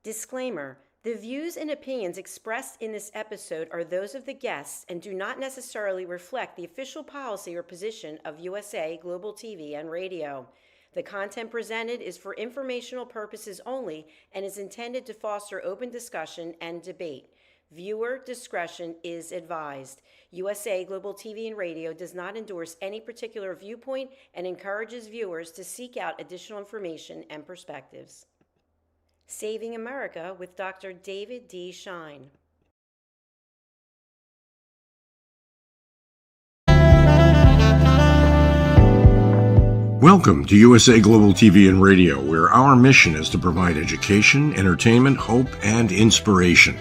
Disclaimer: the views and opinions expressed in this episode are those of the guests and do not necessarily reflect the official policy or position of USA Global TV and Radio. The content presented is for informational purposes only and is intended to foster open discussion and debate. Viewer discretion is advised. USA Global TV and Radio does not endorse any particular viewpoint and encourages viewers to seek out additional information and perspectives. Saving America with Dr. David D Schein. Welcome to USA Global TV and Radio, where our mission is to provide education, entertainment, hope, and inspiration.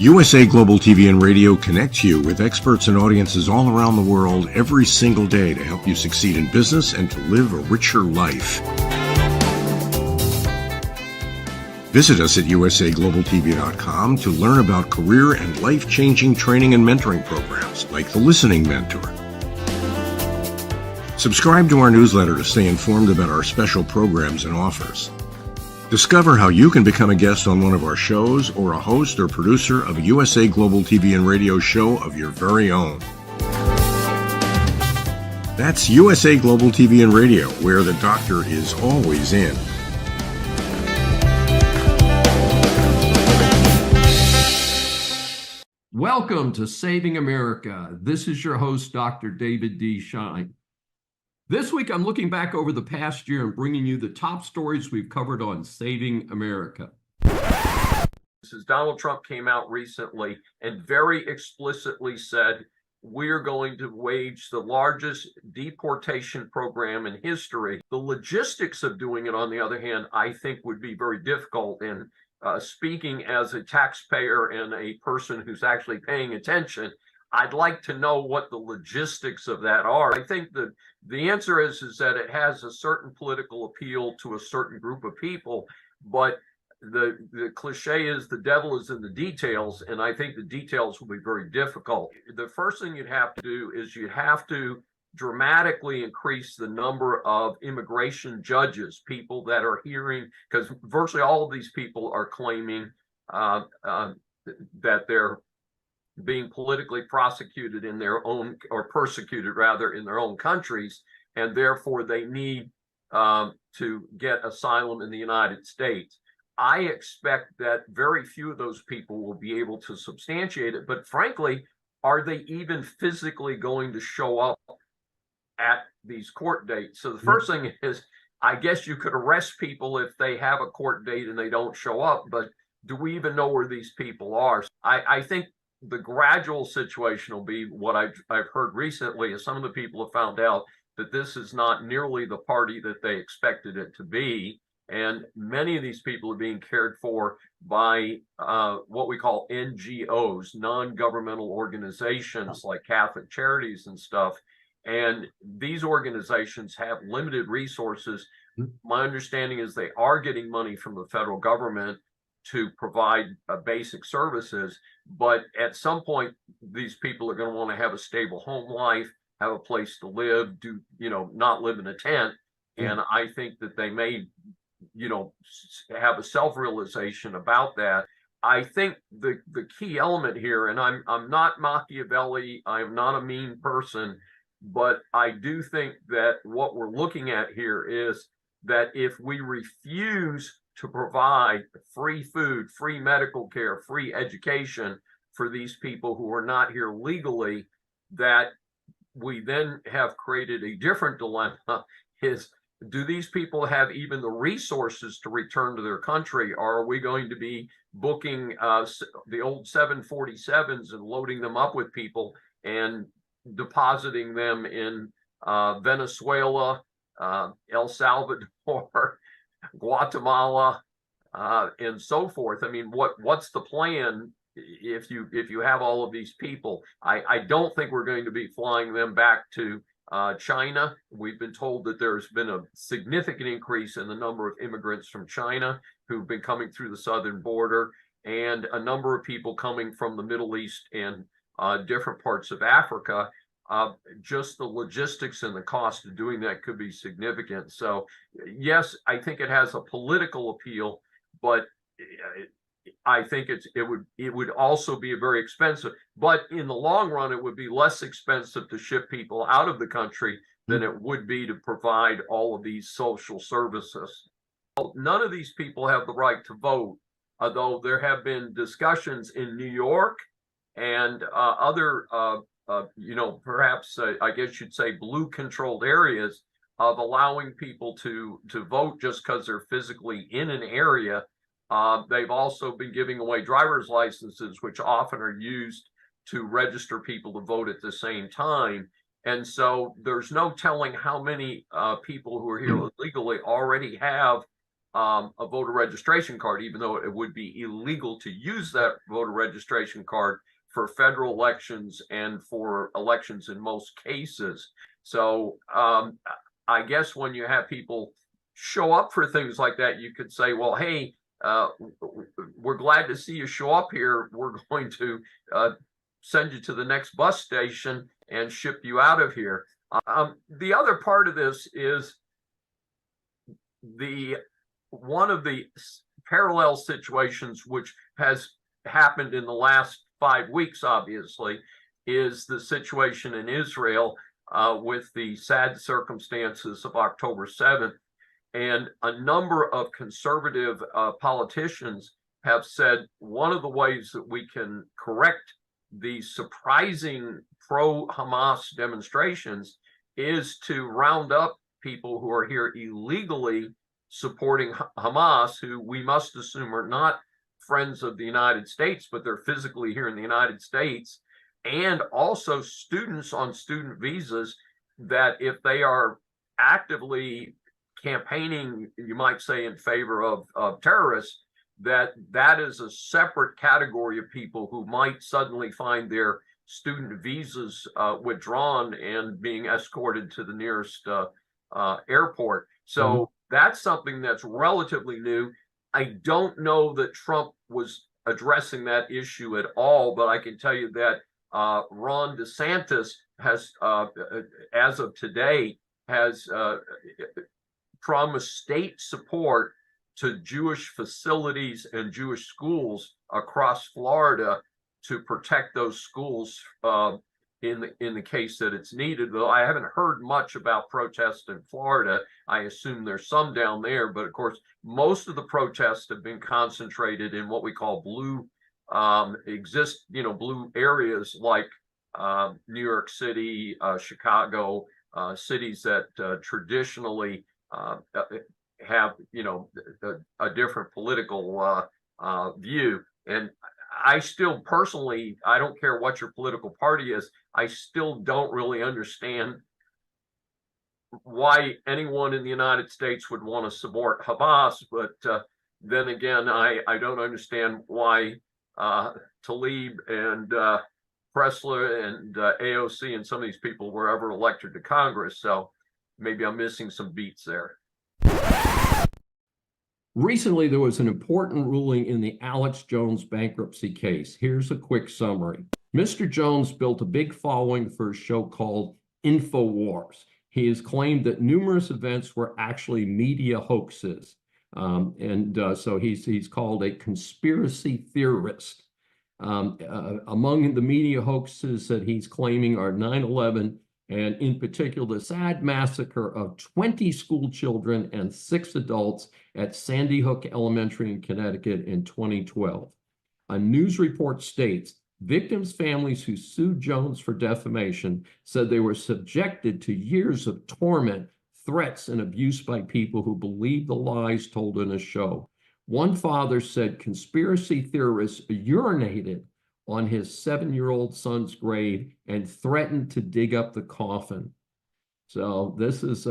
USA Global TV and Radio connects you with experts and audiences all around the world every single day to help you succeed in business and to live a richer life. Visit us at usaglobaltv.com to learn about career and life-changing training and mentoring programs like the Listening Mentor. Subscribe to our newsletter to stay informed about our special programs and offers. Discover how you can become a guest on one of our shows or a host or producer of a USA Global TV and Radio show of your very own. That's USA Global TV and Radio, where the doctor is always in. Welcome to Saving America. This is your host, Dr. David D Schneiders. This week, I'm looking back over the past year and bringing you the top stories we've covered on Saving America. Donald Trump came out recently and very explicitly said, we're going to wage the largest deportation program in history. The logistics of doing it, on the other hand, I think would be very difficult. And speaking as a taxpayer and a person who's actually paying attention, I'd like to know what the logistics of that are. I think that the answer is that it has a certain political appeal to a certain group of people, but the cliche is the devil is in the details, and I think the details will be very difficult. The first thing you'd have to do is you have to dramatically increase the number of immigration judges, people that are hearing, because virtually all of these people are claiming that they're being politically prosecuted in their own, or persecuted rather, in their own countries, and therefore they need to get asylum in the United States. I expect that very few of those people will be able to substantiate it, but frankly, are they even physically going to show up at these court dates? So the first thing is, I guess you could arrest people if they have a court date and they don't show up, but do we even know where these people are? I think the gradual situation will be what I've heard recently is some of the people have found out that this is not nearly the party that they expected it to be. And many of these people are being cared for by what we call NGOs, non-governmental organizations like Catholic Charities and stuff. And these organizations have limited resources. My understanding is they are getting money from the federal government to provide basic services, but at some point, these people are going to want to have a stable home life, have a place to live, not live in a tent. And I think that they may, have a self-realization about that. I think the key element here, and I'm not Machiavelli, I'm not a mean person, but I do think that what we're looking at here is that if we refuse to provide free food, free medical care, free education for these people who are not here legally, that we then have created a different dilemma is, do these people have even the resources to return to their country? Or are we going to be booking the old 747s and loading them up with people and depositing them in Venezuela, El Salvador, Guatemala, and so forth? I mean, what's the plan if you have all of these people? I don't think we're going to be flying them back to China. We've been told that there's been a significant increase in the number of immigrants from China who've been coming through the southern border, and a number of people coming from the Middle East and different parts of Africa. just the logistics and the cost of doing that could be significant. So yes, I think it has a political appeal, but I think it would also be very expensive. But in the long run, it would be less expensive to ship people out of the country than it would be to provide all of these social services. None of these people have the right to vote, although there have been discussions in New York and other, perhaps I guess you'd say blue-controlled areas of allowing people to vote just because they're physically in an area. They've also been giving away driver's licenses, which often are used to register people to vote at the same time. And so there's no telling how many people who are here illegally already have a voter registration card, even though it would be illegal to use that voter registration card for federal elections and for elections in most cases. So I guess when you have people show up for things like that, you could say, well, hey, we're glad to see you show up here. We're going to send you to the next bus station and ship you out of here. The other part of this is one of the parallel situations which has happened in the last 5 weeks, obviously, is the situation in Israel with the sad circumstances of October 7th. And a number of conservative politicians have said one of the ways that we can correct the surprising pro-Hamas demonstrations is to round up people who are here illegally supporting Hamas, who we must assume are not friends of the United States, but they're physically here in the United States, and also students on student visas that if they are actively campaigning, you might say, in favor of terrorists, that is a separate category of people who might suddenly find their student visas withdrawn and being escorted to the nearest airport. So that's something that's relatively new. I don't know that Trump was addressing that issue at all, but I can tell you that Ron DeSantis has, as of today, has promised state support to Jewish facilities and Jewish schools across Florida to protect those schools in the case that it's needed. Though I haven't heard much about protests in Florida. I assume there's some down there, but of course, most of the protests have been concentrated in what we call blue blue areas like New York City, Chicago, cities that traditionally have a different political view. And I still personally, I don't care what your political party is, I still don't really understand why anyone in the United States would want to support Hamas. But then again, I don't understand why Tlaib and Pressler and AOC and some of these people were ever elected to Congress. So maybe I'm missing some beats there. Recently, there was an important ruling in the Alex Jones bankruptcy case. Here's a quick summary. Mr. Jones built a big following for a show called InfoWars. He has claimed that numerous events were actually media hoaxes. So he's called a conspiracy theorist. Among the media hoaxes that he's claiming are 9/11, and in particular, the sad massacre of 20 school children and 6 adults at Sandy Hook Elementary in Connecticut in 2012. A news report states, victims' families who sued Jones for defamation said they were subjected to years of torment, threats, and abuse by people who believed the lies told in a show. One father said conspiracy theorists urinated on his 7-year-old son's grave and threatened to dig up the coffin. So this is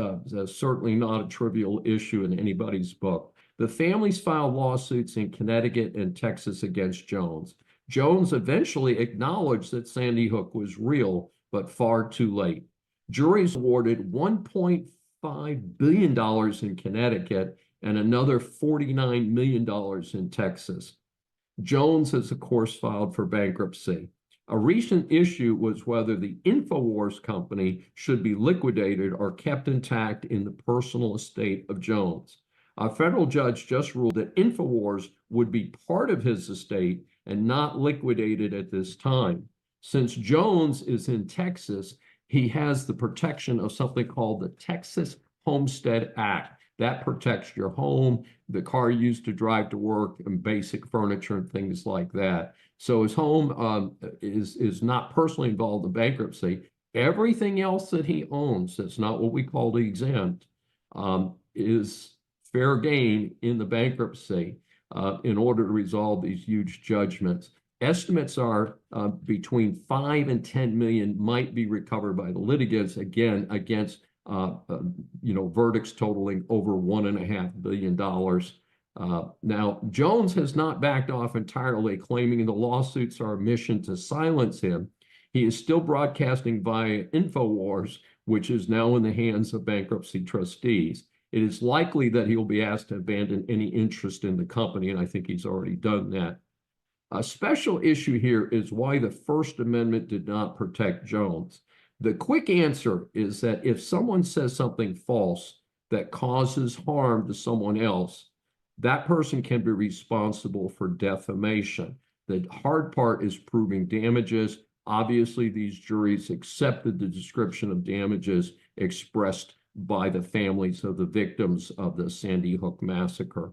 certainly not a trivial issue in anybody's book. The families filed lawsuits in Connecticut and Texas against Jones. Jones eventually acknowledged that Sandy Hook was real, but far too late. Juries awarded $1.5 billion in Connecticut and another $49 million in Texas. Jones has, of course, filed for bankruptcy. A recent issue was whether the InfoWars company should be liquidated or kept intact in the personal estate of Jones. A federal judge just ruled that InfoWars would be part of his estate and not liquidated at this time. Since Jones is in Texas, he has the protection of something called the Texas Homestead Act. That protects your home, the car you used to drive to work, and basic furniture and things like that. So his home is not personally involved in bankruptcy. Everything else that he owns, that's not what we call the exempt, is fair game in the bankruptcy in order to resolve these huge judgments. Estimates are between 5 and 10 million might be recovered by the litigants, again, against verdicts totaling over $1.5 billion. Now, Jones has not backed off entirely, claiming the lawsuits are a mission to silence him. He is still broadcasting via InfoWars, which is now in the hands of bankruptcy trustees. It is likely that he will be asked to abandon any interest in the company, and I think he's already done that. A special issue here is why the First Amendment did not protect Jones. The quick answer is that if someone says something false that causes harm to someone else, that person can be responsible for defamation. The hard part is proving damages. Obviously, these juries accepted the description of damages expressed by the families of the victims of the Sandy Hook massacre.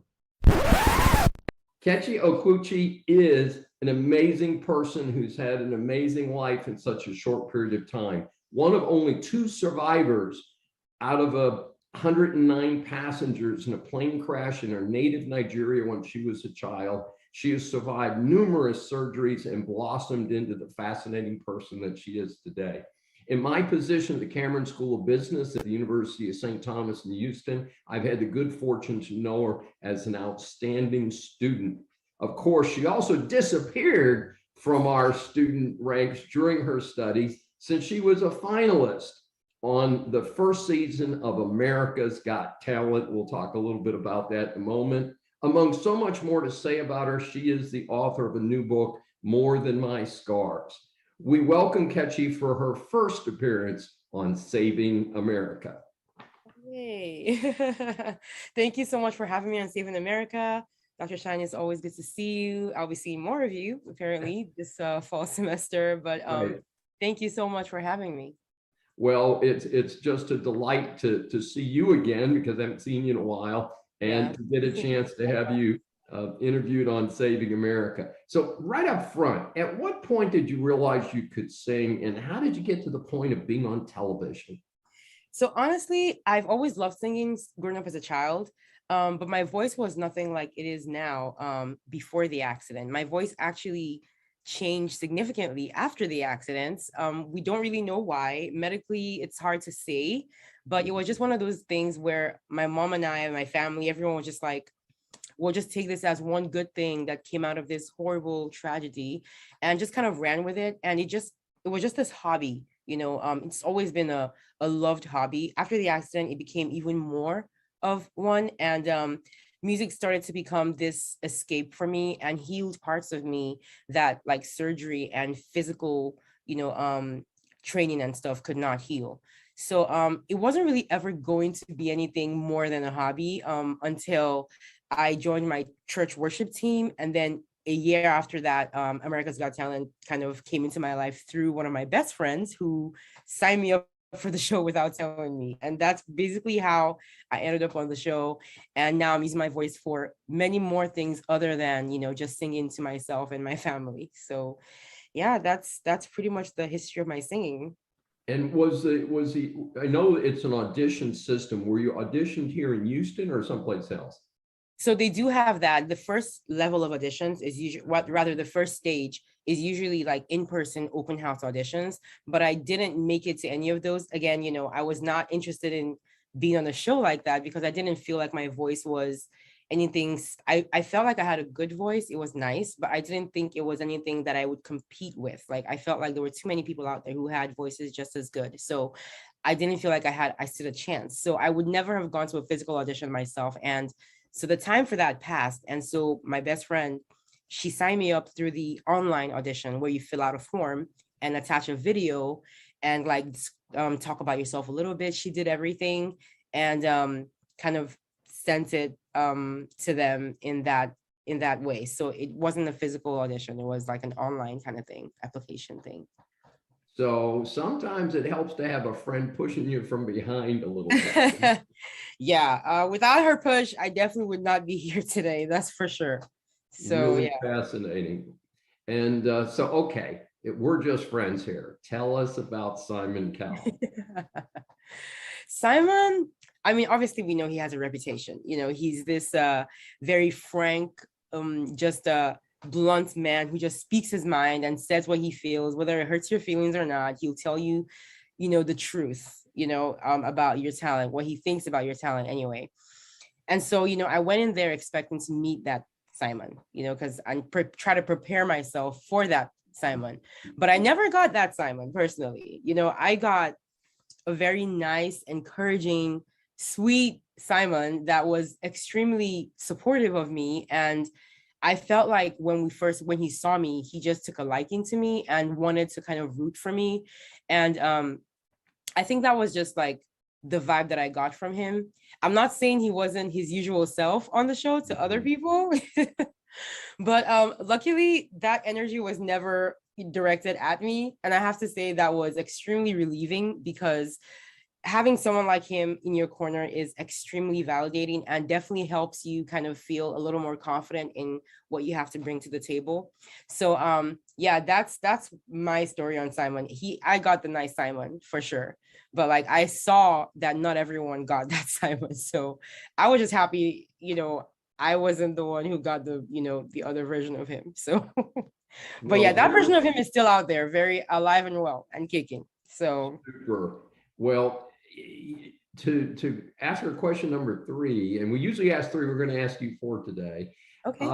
Ki Okuchi is an amazing person who's had an amazing life in such a short period of time. One of only 2 survivors out of 109 passengers in a plane crash in her native Nigeria when she was a child. She has survived numerous surgeries and blossomed into the fascinating person that she is today. In my position at the Cameron School of Business at the University of St. Thomas in Houston, I've had the good fortune to know her as an outstanding student. Of course, she also disappeared from our student ranks during her studies since she was a finalist on the first season of America's Got Talent. We'll talk a little bit about that in a moment. Among so much more to say about her, she is the author of a new book, More Than My Scars. We welcome Ki for her first appearance on Saving America. Hey, thank you so much for having me on Saving America. Dr. Schein, it's always good to see you. I'll be seeing more of you apparently this fall semester, but Right. Thank you so much for having me. Well, it's just a delight to see you again, because I haven't seen you in a while, and to get a chance to have you interviewed on Saving America. So right up front, at what point did you realize you could sing, and how did you get to the point of being on television? So honestly, I've always loved singing growing up as a child, but my voice was nothing like it is now before the accident. My voice actually changed significantly after the accidents. We don't really know why. Medically, it's hard to say, but it was just one of those things where my mom and I and my family, everyone was just like, we'll just take this as one good thing that came out of this horrible tragedy, and just kind of ran with it. And it was just this hobby, it's always been a loved hobby. After the accident, it became even more of one. And music started to become this escape for me and healed parts of me that like surgery and physical, training and stuff could not heal. So it wasn't really ever going to be anything more than a hobby until I joined my church worship team. And then a year after that, America's Got Talent kind of came into my life through one of my best friends who signed me up for the show without telling me. And that's basically how I ended up on the show. And now I'm using my voice for many more things other than, just singing to myself and my family. So yeah, that's pretty much the history of my singing. And I know it's an audition system. Were you auditioned here in Houston or someplace else? So they do have that. The first level of auditions is usually, rather the first stage is usually like in-person open house auditions, but I didn't make it to any of those. Again, I was not interested in being on a show like that because I didn't feel like my voice was anything. I felt like I had a good voice. It was nice, but I didn't think it was anything that I would compete with. Like I felt like there were too many people out there who had voices just as good. So I didn't feel like I stood a chance. So I would never have gone to a physical audition myself. And so the time for that passed. And so my best friend, she signed me up through the online audition where you fill out a form and attach a video and like talk about yourself a little bit. She did everything and kind of sent it to them in that way. So it wasn't a physical audition. It was like an online kind of thing, application thing. So sometimes it helps to have a friend pushing you from behind a little bit. Yeah, without her push, I definitely would not be here today. That's for sure. So Really yeah. fascinating. And so, okay, we're just friends here. Tell us about Simon Cowell. Simon, I mean, obviously we know he has a reputation. You know, he's this very frank, just a blunt man who just speaks his mind and says what he feels, whether it hurts your feelings or not. He'll tell you, you know, the truth, you know, about your talent, what he thinks about your talent anyway. And so, you know, I went in there expecting to meet that Simon, you know, because I try to prepare myself for that Simon, but I never got that Simon personally. You know, I got a very nice, encouraging, sweet Simon that was extremely supportive of me. And I felt like when he saw me, he just took a liking to me and wanted to kind of root for me. And I think that was just like the vibe that I got from him. I'm not saying he wasn't his usual self on the show to other people, but luckily that energy was never directed at me. And I have to say that was extremely relieving because having someone like him in your corner is extremely validating and definitely helps you kind of feel a little more confident in what you have to bring to the table. So yeah, that's my story on Simon. I got the nice Simon for sure, but like I saw that not everyone got that Simon. So I was just happy, you know, I wasn't the one who got the, you know, the other version of him. So but yeah, that version of him is still out there, very alive and well and kicking. So super. Well, to answer question number 3, and we usually ask 3, we're going to ask you 4 today. okay.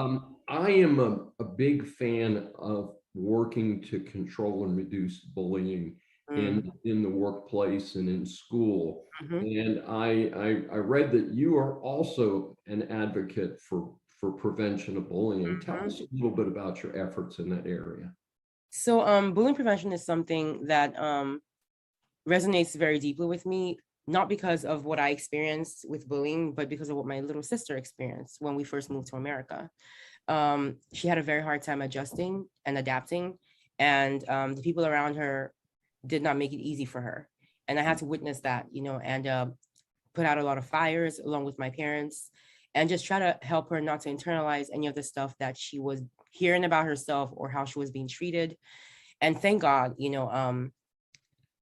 I am a big fan of working to control and reduce bullying in the workplace and in school. And I read that you are also an advocate for prevention of bullying. Tell us a little bit about your efforts in that area. So bullying prevention is something that resonates very deeply with me, not because of what I experienced with bullying, but because of what my little sister experienced when we first moved to America. She had a very hard time adjusting and adapting, and the people around her did not make it easy for her. And I had to witness that, you know, and put out a lot of fires along with my parents and just try to help her not to internalize any of the stuff that she was hearing about herself or how she was being treated. And thank God, you know,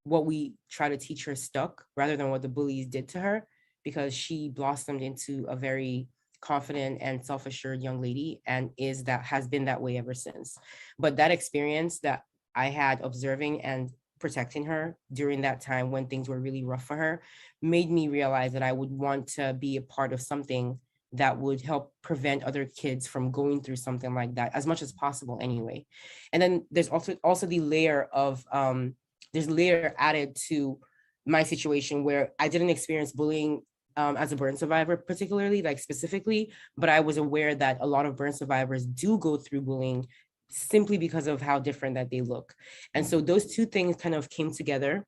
what we try to teach her stuck rather than what the bullies did to her, because she blossomed into a very confident and self-assured young lady and has been that way ever since. But that experience that I had observing and protecting her during that time when things were really rough for her made me realize that I would want to be a part of something that would help prevent other kids from going through something like that as much as possible anyway. And then there's also the layer of there's a layer added to my situation where I didn't experience bullying as a burn survivor, particularly, like specifically, but I was aware that a lot of burn survivors do go through bullying simply because of how different that they look. And so those two things kind of came together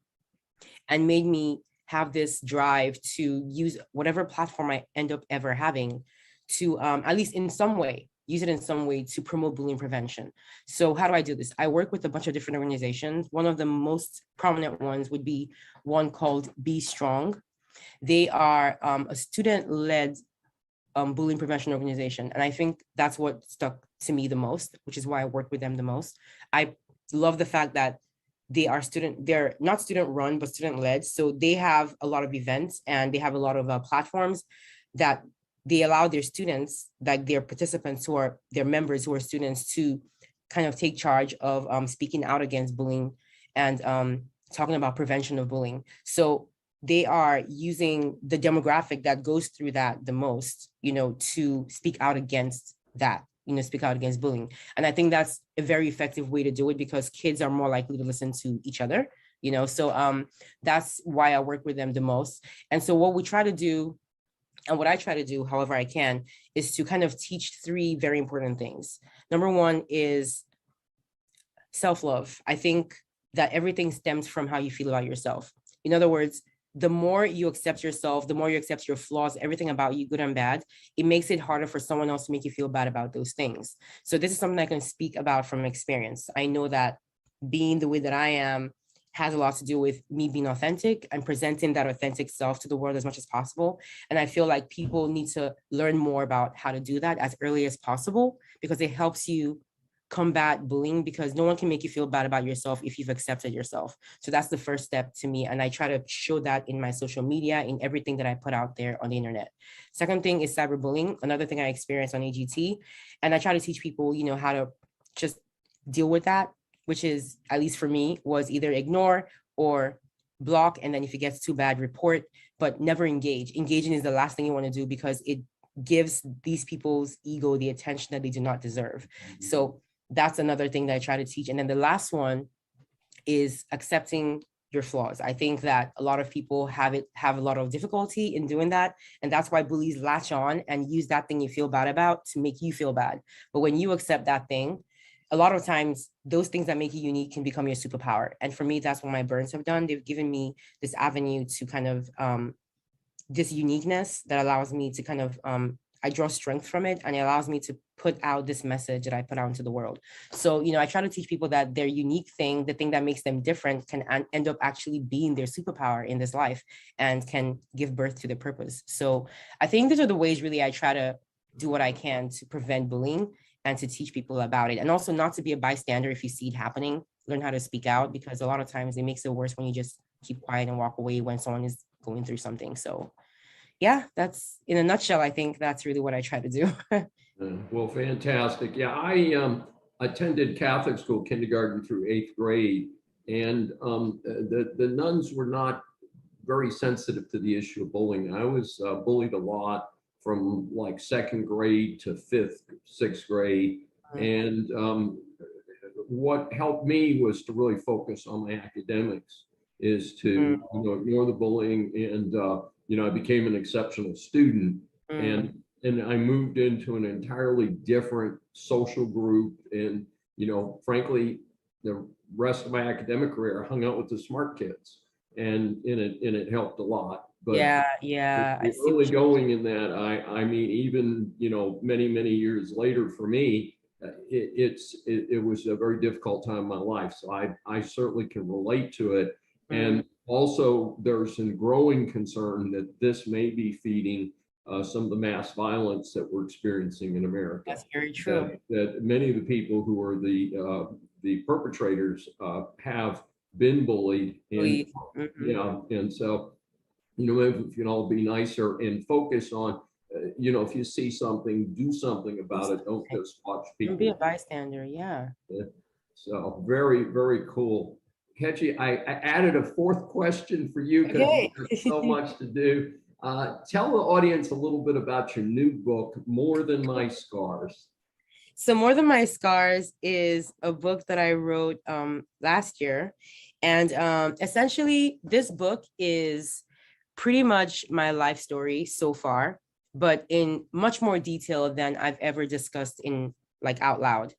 and made me have this drive to use whatever platform I end up ever having to at least in some way, use it in some way to promote bullying prevention. So how do I do this? I work with a bunch of different organizations. One of the most prominent ones would be one called Be Strong. They are a student-led bullying prevention organization. And I think that's what stuck to me the most, which is why I work with them the most. I love the fact that they're not student run, but student led. So they have a lot of events and they have a lot of platforms that they allow their students, like their participants who are their members who are students, to kind of take charge of speaking out against bullying and talking about prevention of bullying. So they are using the demographic that goes through that the most, you know, to speak out against that, you know, speak out against bullying. And I think that's a very effective way to do it because kids are more likely to listen to each other, you know, so that's why I work with them the most. And so what we try to do And what I try to do, however I can, is to kind of teach three very important things. Number one is self-love. I think that everything stems from how you feel about yourself. In other words, the more you accept yourself, the more you accept your flaws, everything about you, good and bad, it makes it harder for someone else to make you feel bad about those things. So this is something I can speak about from experience. I know that being the way that I am has a lot to do with me being authentic and presenting that authentic self to the world as much as possible. And I feel like people need to learn more about how to do that as early as possible, because it helps you combat bullying, because no one can make you feel bad about yourself if you've accepted yourself. So that's the first step to me. And I try to show that in my social media, in everything that I put out there on the internet. Second thing is cyberbullying, another thing I experienced on AGT. And I try to teach people, how to just deal with that, which is, at least for me, was either ignore or block. And then if it gets too bad, report, but never engage. Engaging is the last thing you want to do, because it gives these people's ego the attention that they do not deserve. So that's another thing that I try to teach. And then the last one is accepting your flaws. I think that a lot of people have a lot of difficulty in doing that. And that's why bullies latch on and use that thing you feel bad about to make you feel bad. But when you accept that thing, a lot of times those things that make you unique can become your superpower. And for me, that's what my burns have done. They've given me this avenue to kind of this uniqueness that allows me to kind of I draw strength from it, and it allows me to put out this message that I put out into the world. So, I try to teach people that their unique thing, the thing that makes them different, can end up actually being their superpower in this life and can give birth to their purpose. So I think these are the ways really I try to do what I can to prevent bullying and to teach people about it. And also not to be a bystander if you see it happening, learn how to speak out, because a lot of times it makes it worse when you just keep quiet and walk away when someone is going through something. So yeah, that's in a nutshell. I think that's really what I try to do. Well, fantastic. Yeah, I attended Catholic school, kindergarten through 8th grade, and the nuns were not very sensitive to the issue of bullying. I was bullied a lot from like 2nd grade to 5th, 6th grade. And what helped me was to really focus on my academics, is to ignore the bullying, and I became an exceptional student, and I moved into an entirely different social group, and frankly, the rest of my academic career I hung out with the smart kids, and it helped a lot. But yeah. Early going in that, I mean, even many years later for me, it was a very difficult time in my life. So I certainly can relate to it. And also, there's some growing concern that this may be feeding some of the mass violence that we're experiencing in America. That's very true. That many of the people who are the perpetrators have been bullied, and and so if we can all be nicer and focus on if you see something, do something about it. Don't just watch people. Don't be a bystander. Yeah. So very, very cool. Kechi, I added a 4th question for you because there's so much to do. Tell the audience a little bit about your new book, More Than My Scars. So More Than My Scars is a book that I wrote last year. And essentially, this book is pretty much my life story so far, but in much more detail than I've ever discussed in out loud.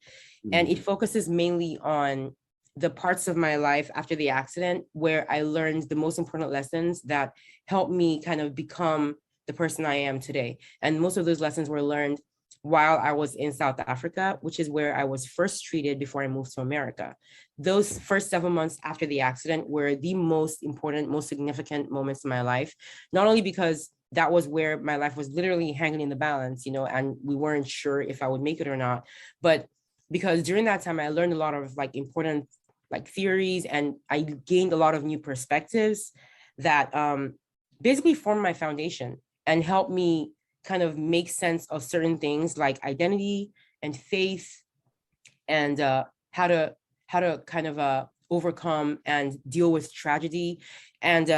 And it focuses mainly on the parts of my life after the accident where I learned the most important lessons that helped me kind of become the person I am today. And most of those lessons were learned while I was in South Africa, which is where I was first treated before I moved to America. Those first 7 months after the accident were the most important, most significant moments in my life, not only because that was where my life was literally hanging in the balance, and we weren't sure if I would make it or not, but because during that time, I learned a lot of important theories, and I gained a lot of new perspectives that basically formed my foundation and helped me kind of make sense of certain things like identity and faith, and how to kind of overcome and deal with tragedy, and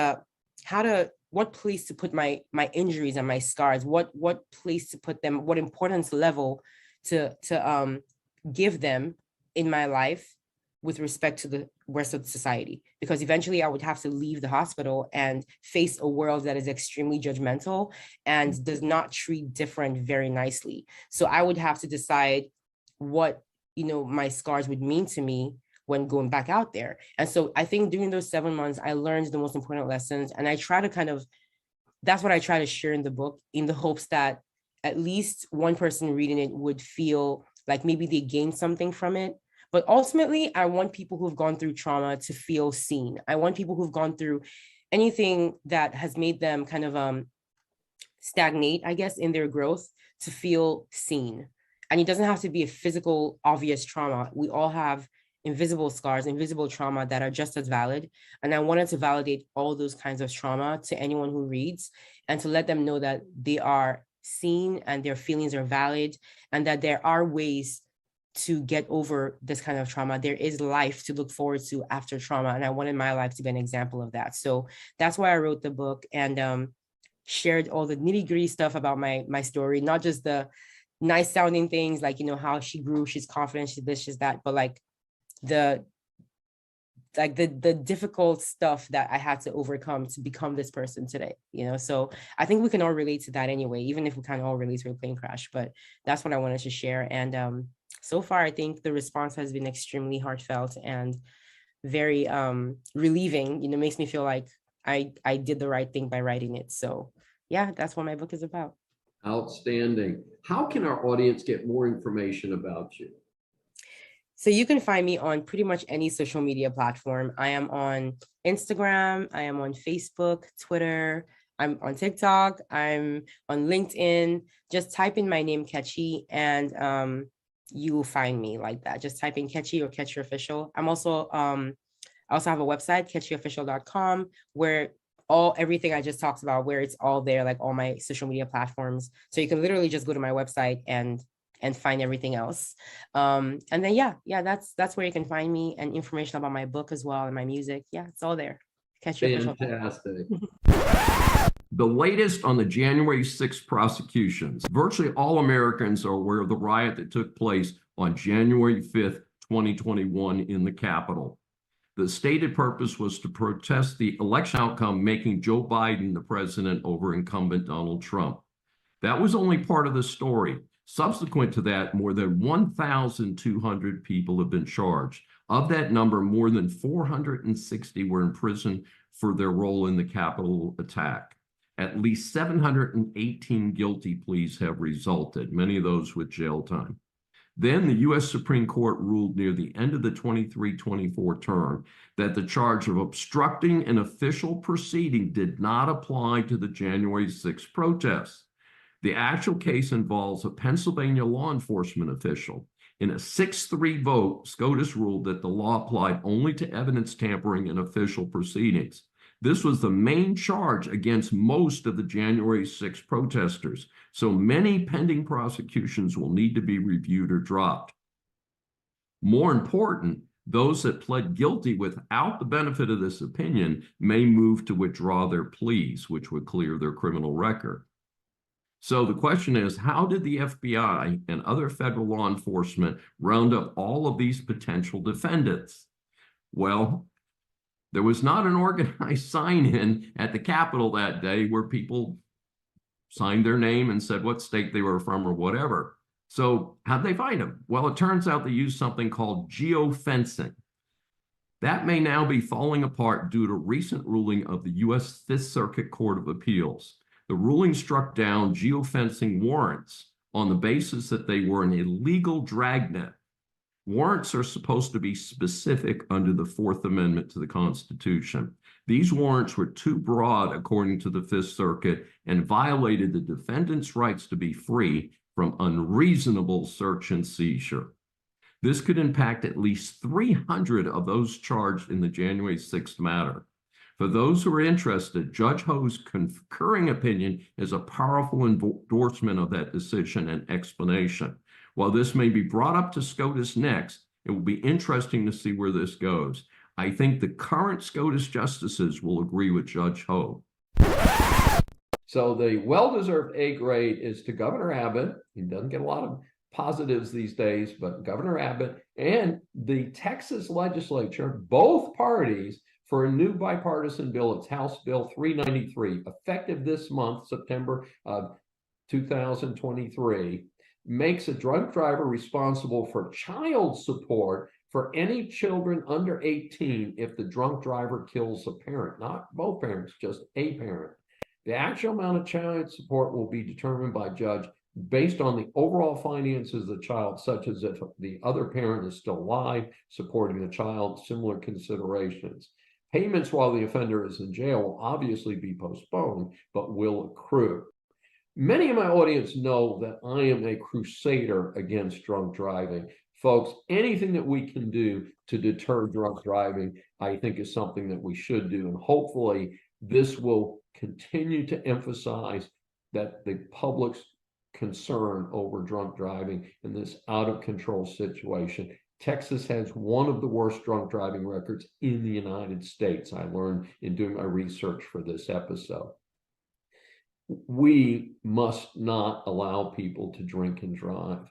what place to put my injuries and my scars, what place to put them, what importance level to give them in my life, with respect to the rest of society, because eventually I would have to leave the hospital and face a world that is extremely judgmental and does not treat different very nicely. So I would have to decide what, my scars would mean to me when going back out there. And so I think during those 7 months, I learned the most important lessons. And I try to that's what I try to share in the book, in the hopes that at least one person reading it would feel like maybe they gained something from it. But ultimately, I want people who've gone through trauma to feel seen. I want people who've gone through anything that has made them kind of stagnate, I guess, in their growth, to feel seen. And it doesn't have to be a physical, obvious trauma. We all have invisible scars, invisible trauma that are just as valid. And I wanted to validate all those kinds of trauma to anyone who reads, and to let them know that they are seen and their feelings are valid, and that there are ways to get over this kind of trauma. There is life to look forward to after trauma. And I wanted my life to be an example of that. So that's why I wrote the book, and shared all the nitty-gritty stuff about my story, not just the nice sounding things like, how she grew, she's confident, she's this, she's that, but like the difficult stuff that I had to overcome to become this person today, So I think we can all relate to that anyway, even if we kind of all relate to a plane crash, but that's what I wanted to share. And so far, I think the response has been extremely heartfelt and very relieving. Makes me feel like I did the right thing by writing it. So yeah, that's what my book is about. Outstanding. How can our audience get more information about you? So you can find me on pretty much any social media platform. I am on Instagram, I am on Facebook, Twitter, I'm on TikTok, I'm on LinkedIn. Just type in my name, Kechi, and you will find me like that. Just type in Kechi or Kechi Official. I also have a website, kechiofficial.com, where everything I just talked about, where it's all there, like all my social media platforms. So you can literally just go to my website and find everything else. And then that's where you can find me, and information about my book as well, and my music. Yeah, it's all there. Fantastic. The latest on the January 6th prosecutions. Virtually all Americans are aware of the riot that took place on January 5th, 2021 in the Capitol. The stated purpose was to protest the election outcome, making Joe Biden the president over incumbent Donald Trump. That was only part of the story. Subsequent to that, more than 1,200 people have been charged. Of that number, more than 460 were in prison for their role in the Capitol attack. At least 718 guilty pleas have resulted, many of those with jail time. Then the U.S. Supreme Court ruled near the end of the 23-24 term that the charge of obstructing an official proceeding did not apply to the January 6th protests. The actual case involves a Pennsylvania law enforcement official. In a 6-3 vote, SCOTUS ruled that the law applied only to evidence tampering in official proceedings. This was the main charge against most of the January 6th protesters, so many pending prosecutions will need to be reviewed or dropped. More important, those that pled guilty without the benefit of this opinion may move to withdraw their pleas, which would clear their criminal record. So the question is, how did the FBI and other federal law enforcement round up all of these potential defendants? Well, there was not an organized sign-in at the Capitol that day where people signed their name and said what state they were from or whatever. So how'd they find them? Well, it turns out they used something called geofencing. That may now be falling apart due to recent ruling of the U.S. Fifth Circuit Court of Appeals. The ruling struck down geofencing warrants on the basis that they were an illegal dragnet. Warrants are supposed to be specific under the Fourth Amendment to the Constitution. These warrants were too broad, according to the Fifth Circuit, and violated the defendant's rights to be free from unreasonable search and seizure. This could impact at least 300 of those charged in the January 6th matter. For those who are interested, Judge Ho's concurring opinion is a powerful endorsement of that decision and explanation. While this may be brought up to SCOTUS next, it will be interesting to see where this goes. I think the current SCOTUS justices will agree with Judge Ho. So the well-deserved A grade is to Governor Abbott. He doesn't get a lot of positives these days, but Governor Abbott and the Texas legislature, both parties, for a new bipartisan bill. It's House Bill 393, effective this month, September of 2023, makes a drunk driver responsible for child support for any children under 18 if the drunk driver kills a parent, not both parents, just a parent. The actual amount of child support will be determined by judge based on the overall finances of the child, such as if the other parent is still alive, supporting the child, similar considerations. Payments while the offender is in jail will obviously be postponed, but will accrue. Many of my audience know that I am a crusader against drunk driving. Folks, anything that we can do to deter drunk driving, I think is something that we should do. And hopefully this will continue to emphasize that the public's concern over drunk driving in this out of control situation. Texas has one of the worst drunk driving records in the United States, I learned in doing my research for this episode. We must not allow people to drink and drive.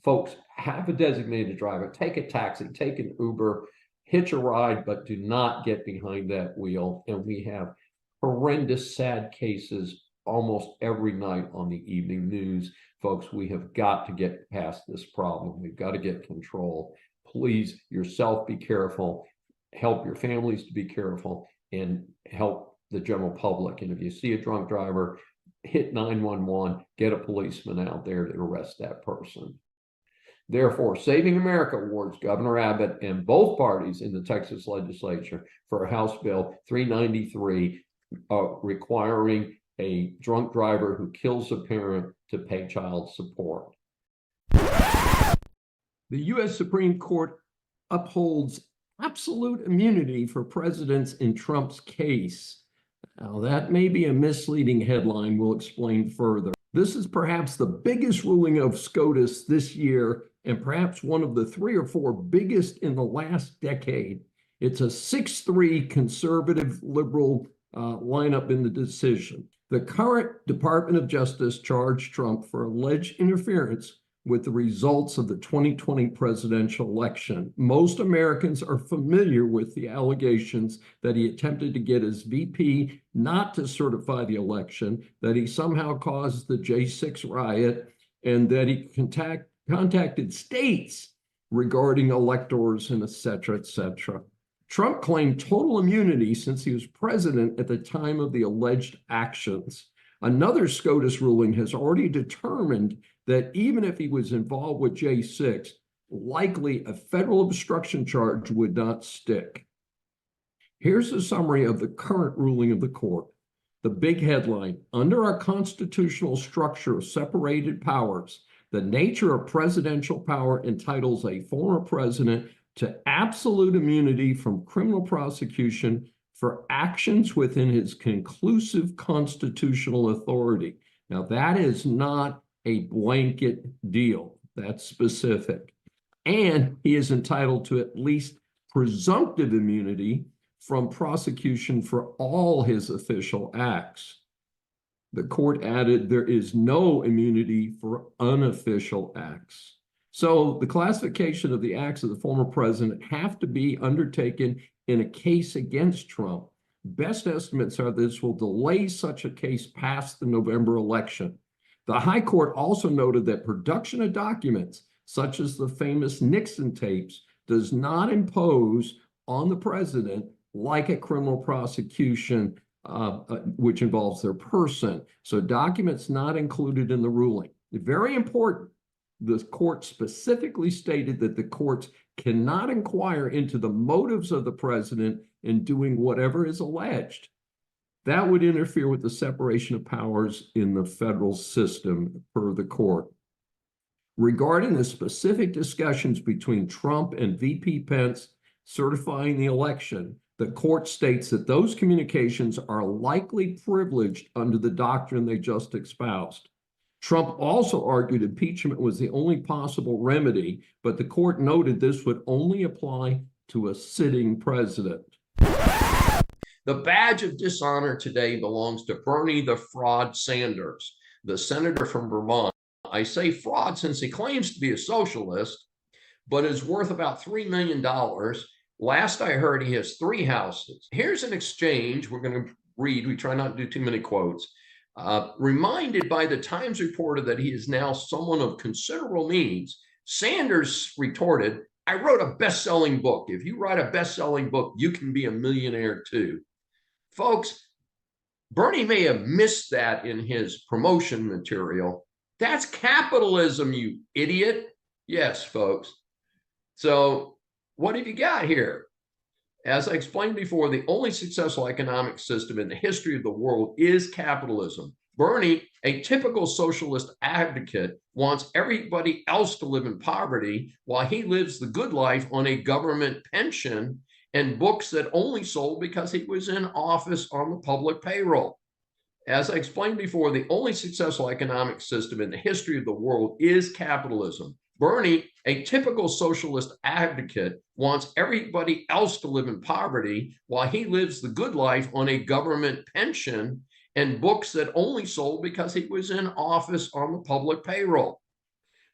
Folks, have a designated driver, take a taxi, take an Uber, hitch a ride, but do not get behind that wheel. And we have horrendous, sad cases almost every night on the evening news. Folks, we have got to get past this problem. We've got to get control. Please, yourself, be careful. Help your families to be careful and help the general public. And if you see a drunk driver, hit 911, get a policeman out there to arrest that person. Therefore, Saving America awards Governor Abbott and both parties in the Texas legislature for House Bill 393 requiring a drunk driver who kills a parent to pay child support. The U.S. Supreme Court upholds absolute immunity for presidents in Trump's case. Now, that may be a misleading headline. We'll explain further. This is perhaps the biggest ruling of SCOTUS this year, and perhaps one of the 3 or 4 biggest in the last decade. It's a 6-3 conservative liberal lineup in the decision. The current Department of Justice charged Trump for alleged interference with the results of the 2020 presidential election. Most Americans are familiar with the allegations that he attempted to get his VP not to certify the election, that he somehow caused the J6 riot, and that he contacted states regarding electors and et cetera, et cetera. Trump claimed total immunity since he was president at the time of the alleged actions. Another SCOTUS ruling has already determined that even if he was involved with J6, likely a federal obstruction charge would not stick. Here's a summary of the current ruling of the court. The big headline: under our constitutional structure of separated powers, the nature of presidential power entitles a former president to absolute immunity from criminal prosecution for actions within his conclusive constitutional authority. Now, that is not a blanket deal. That's specific. And he is entitled to at least presumptive immunity from prosecution for all his official acts. The court added there is no immunity for unofficial acts. So the classification of the acts of the former president have to be undertaken in a case against Trump. Best estimates are this will delay such a case past the November election. The High Court also noted that production of documents, such as the famous Nixon tapes, does not impose on the president like a criminal prosecution, which involves their person. So documents not included in the ruling. Very important. The court specifically stated that the courts cannot inquire into the motives of the president in doing whatever is alleged. That would interfere with the separation of powers in the federal system, per the court. Regarding the specific discussions between Trump and VP Pence certifying the election, the court states that those communications are likely privileged under the doctrine they just espoused. Trump also argued impeachment was the only possible remedy, but the court noted this would only apply to a sitting president. The badge of dishonor today belongs to Bernie the Fraud Sanders, the senator from Vermont, I say fraud since he claims to be a socialist, but is worth about $3 million. Last I heard, he has 3 houses. Here's an exchange we're going to read. We try not to do too many quotes. Reminded by the Times reporter that he is now someone of considerable means, Sanders retorted, I wrote a best-selling book. If you write a best-selling book, you can be a millionaire too. Folks, Bernie may have missed that in his promotion material. That's capitalism, you idiot. Yes, folks. So what have you got here? As I explained before, the only successful economic system in the history of the world is capitalism. Bernie, a typical socialist advocate, wants everybody else to live in poverty while he lives the good life on a government pension and books that only sold because he was in office on the public payroll. As I explained before, the only successful economic system in the history of the world is capitalism. Bernie, a typical socialist advocate, wants everybody else to live in poverty while he lives the good life on a government pension and books that only sold because he was in office on the public payroll.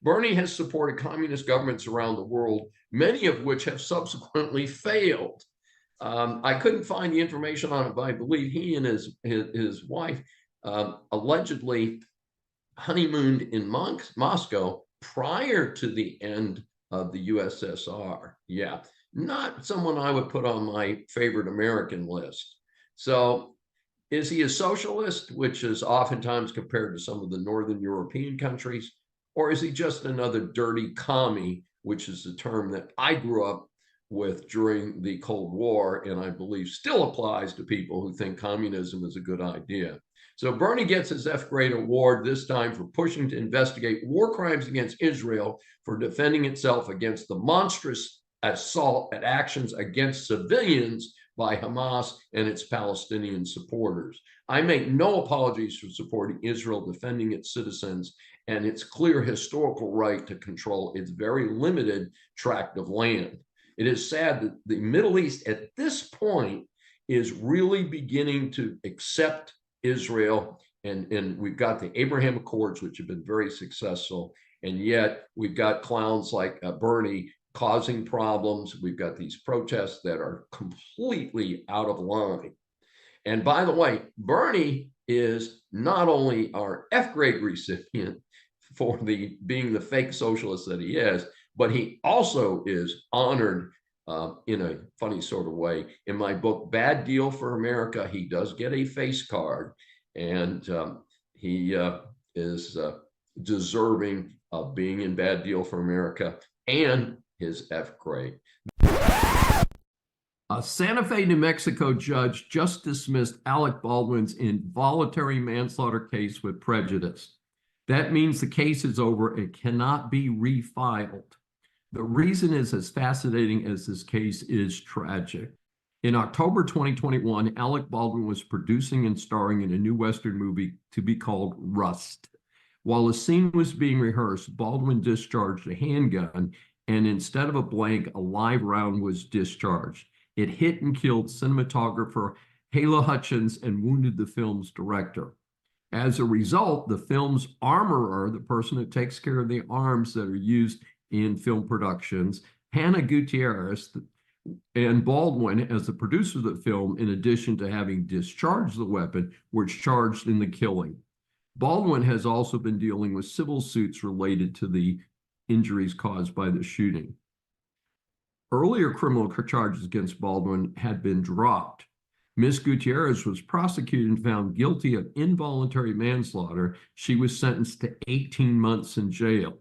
Bernie has supported communist governments around the world, many of which have subsequently failed. I couldn't find the information on it, but I believe he and his wife allegedly honeymooned in Moscow prior to the end of the USSR. Yeah, not someone I would put on my favorite American list. So is he a socialist, which is oftentimes compared to some of the Northern European countries, or is he just another dirty commie, which is the term that I grew up with during the Cold War, and I believe still applies to people who think communism is a good idea. So Bernie gets his F-grade award, this time for pushing to investigate war crimes against Israel for defending itself against the monstrous assault at actions against civilians by Hamas and its Palestinian supporters. I make no apologies for supporting Israel defending its citizens and its clear historical right to control its very limited tract of land. It is sad that the Middle East at this point is really beginning to accept Israel, and we've got the Abraham Accords, which have been very successful, and yet we've got clowns like Bernie causing problems. We've got these protests that are completely out of line. And by the way, Bernie is not only our F-grade recipient for being the fake socialist that he is, but he also is honored in a funny sort of way. In my book, Bad Deal for America, he does get a face card, and he is deserving of being in Bad Deal for America and his F grade. A Santa Fe, New Mexico judge just dismissed Alec Baldwin's involuntary manslaughter case with prejudice. That means the case is over and cannot be refiled. The reason is as fascinating as this case is tragic. In October 2021, Alec Baldwin was producing and starring in a new Western movie to be called Rust. While a scene was being rehearsed, Baldwin discharged a handgun, and instead of a blank, a live round was discharged. It hit and killed cinematographer Hala Hutchins and wounded the film's director. As a result, the film's armorer, the person who takes care of the arms that are used in film productions, Hannah Gutierrez, and Baldwin, as the producer of the film, in addition to having discharged the weapon, were charged in the killing. Baldwin has also been dealing with civil suits related to the injuries caused by the shooting. Earlier criminal charges against Baldwin had been dropped. Ms. Gutierrez was prosecuted and found guilty of involuntary manslaughter. She was sentenced to 18 months in jail.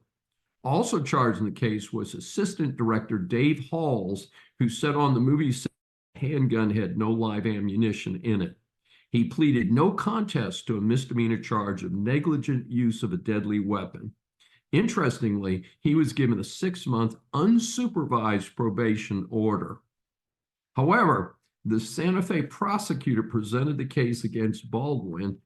Also charged in the case was Assistant Director Dave Halls, who said on the movie set the handgun had no live ammunition in it. He pleaded no contest to a misdemeanor charge of negligent use of a deadly weapon. Interestingly, he was given a 6-month unsupervised probation order. However, the Santa Fe prosecutor presented the case against Baldwin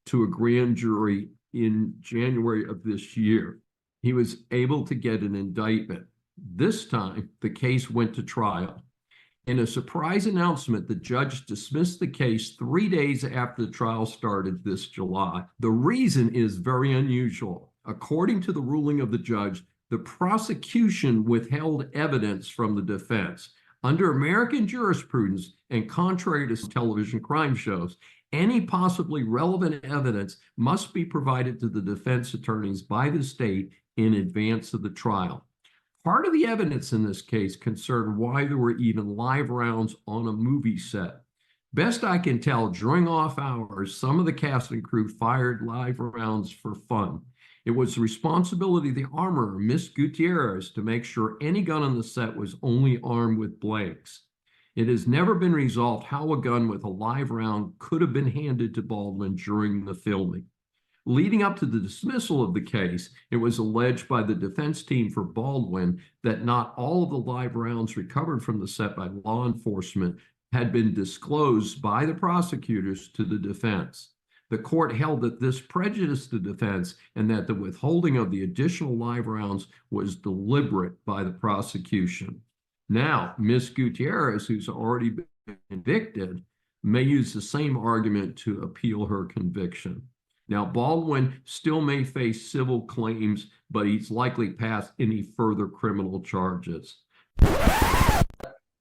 to a grand jury in January of this year. He was able to get an indictment. This time, the case went to trial. In a surprise announcement, the judge dismissed the case 3 days after the trial started this July. The reason is very unusual. According to the ruling of the judge, the prosecution withheld evidence from the defense. Under American jurisprudence, and contrary to television crime shows, any possibly relevant evidence must be provided to the defense attorneys by the state in advance of the trial. Part of the evidence in this case concerned why there were even live rounds on a movie set. Best I can tell, during off hours, some of the cast and crew fired live rounds for fun. It was the responsibility of the armorer, Miss Gutierrez, to make sure any gun on the set was only armed with blanks. It has never been resolved how a gun with a live round could have been handed to Baldwin during the filming. Leading up to the dismissal of the case, it was alleged by the defense team for Baldwin that not all of the live rounds recovered from the set by law enforcement had been disclosed by the prosecutors to the defense. The court held that this prejudiced the defense and that the withholding of the additional live rounds was deliberate by the prosecution. Now, Ms. Gutierrez, who's already been convicted, may use the same argument to appeal her conviction. Now, Baldwin still may face civil claims, but he's likely past any further criminal charges.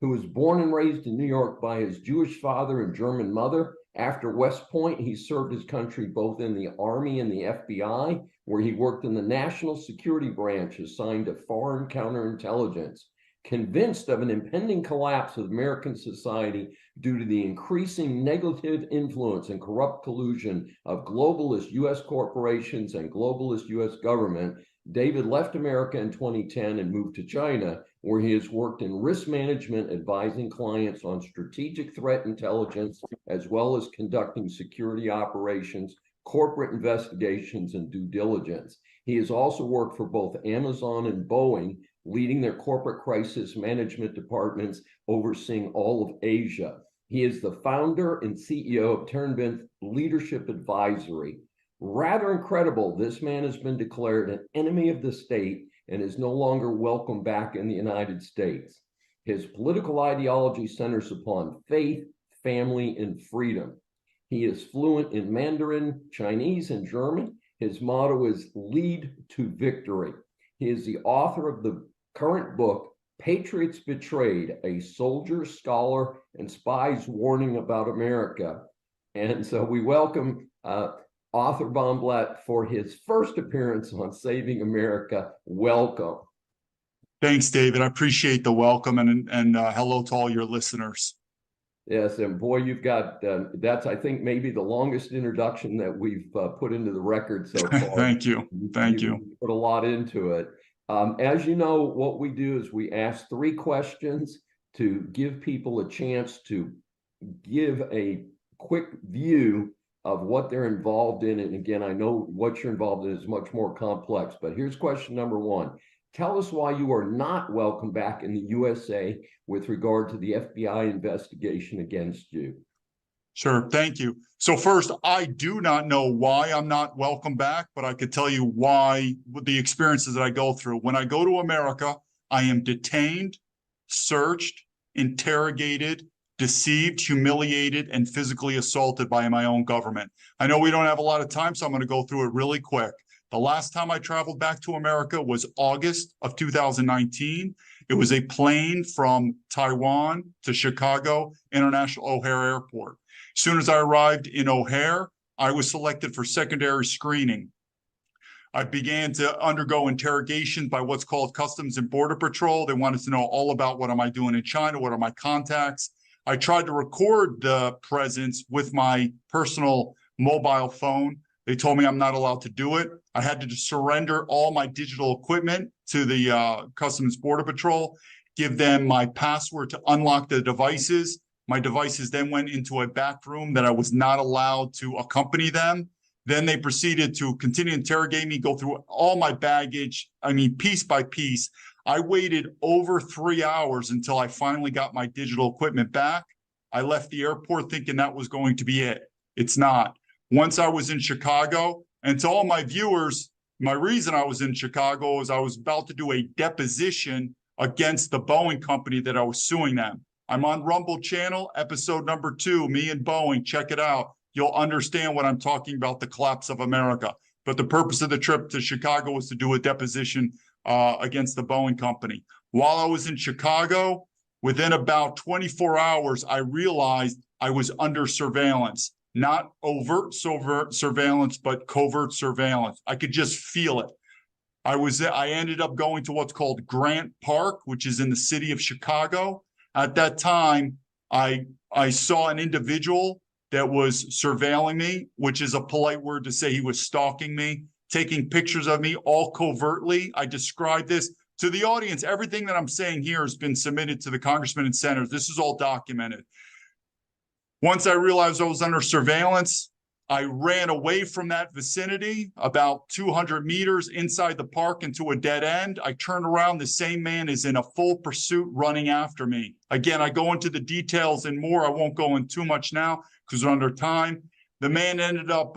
Who was born and raised in New York by his Jewish father and German mother. After West Point, he served his country both in the Army and the FBI, where he worked in the National Security Branch assigned to foreign counterintelligence. Convinced of an impending collapse of American society due to the increasing negative influence and corrupt collusion of globalist U.S. corporations and globalist U.S. government, David left America in 2010 and moved to China, where he has worked in risk management, advising clients on strategic threat intelligence, as well as conducting security operations, corporate investigations, and due diligence. He has also worked for both Amazon and Boeing, leading their corporate crisis management departments, overseeing all of Asia. He is the founder and CEO of Turnbin Leadership Advisory. Rather incredible, this man has been declared an enemy of the state and is no longer welcome back in the United States. His political ideology centers upon faith, family, and freedom. He is fluent in Mandarin, Chinese, and German. His motto is "Lead to Victory." He is the author of the current book, Patriots Betrayed, a soldier, scholar, and spy's warning about America. And so we welcome Arthur Baumblett for his first appearance on Saving America. Welcome. Thanks, David. I appreciate the welcome, and hello to all your listeners. Yes, and boy, you've got, that's, I think, maybe the longest introduction that we've put into the record so far. Thank you. Thank you. Put a lot into it. As you know, what we do is we ask 3 questions to give people a chance to give a quick view of what they're involved in. And again, I know what you're involved in is much more complex, but here's question number 1. Tell us why you are not welcome back in the USA with regard to the FBI investigation against you. Sure. Thank you. So first, I do not know why I'm not welcome back, but I could tell you why, the experiences that I go through. When I go to America, I am detained, searched, interrogated, deceived, humiliated, and physically assaulted by my own government. I know we don't have a lot of time, so I'm going to go through it really quick. The last time I traveled back to America was August of 2019. It was a plane from Taiwan to Chicago International O'Hare Airport. As soon as I arrived in O'Hare, I was selected for secondary screening. I began to undergo interrogation by what's called Customs and Border Patrol. They wanted to know all about what am I doing in China, what are my contacts. I tried to record the presence with my personal mobile phone. They told me I'm not allowed to do it. I had to surrender all my digital equipment to the Customs Border Patrol, give them my password to unlock the devices. My devices then went into a back room that I was not allowed to accompany them. Then they proceeded to continue to interrogate me, go through all my baggage, piece by piece. I waited over 3 hours until I finally got my digital equipment back. I left the airport thinking that was going to be it. It's not. Once I was in Chicago, and to all my viewers, my reason I was in Chicago is I was about to do a deposition against the Boeing company that I was suing them. I'm on Rumble channel, episode number 2, me and Boeing, check it out. You'll understand what I'm talking about, the collapse of America. But the purpose of the trip to Chicago was to do a deposition against the Boeing company. While I was in Chicago, within about 24 hours, I realized I was under surveillance, not overt surveillance, but covert surveillance. I could just feel it. I ended up going to what's called Grant Park, which is in the city of Chicago. At that time, I saw an individual that was surveilling me, which is a polite word to say he was stalking me, taking pictures of me all covertly. I described this to the audience. Everything that I'm saying here has been submitted to the congressmen and senators. This is all documented. Once I realized I was under surveillance, I ran away from that vicinity about 200 meters inside the park into a dead end. I turned around. The same man is in a full pursuit running after me. Again, I go into the details and more. I won't go in too much now because we're under time. The man ended up,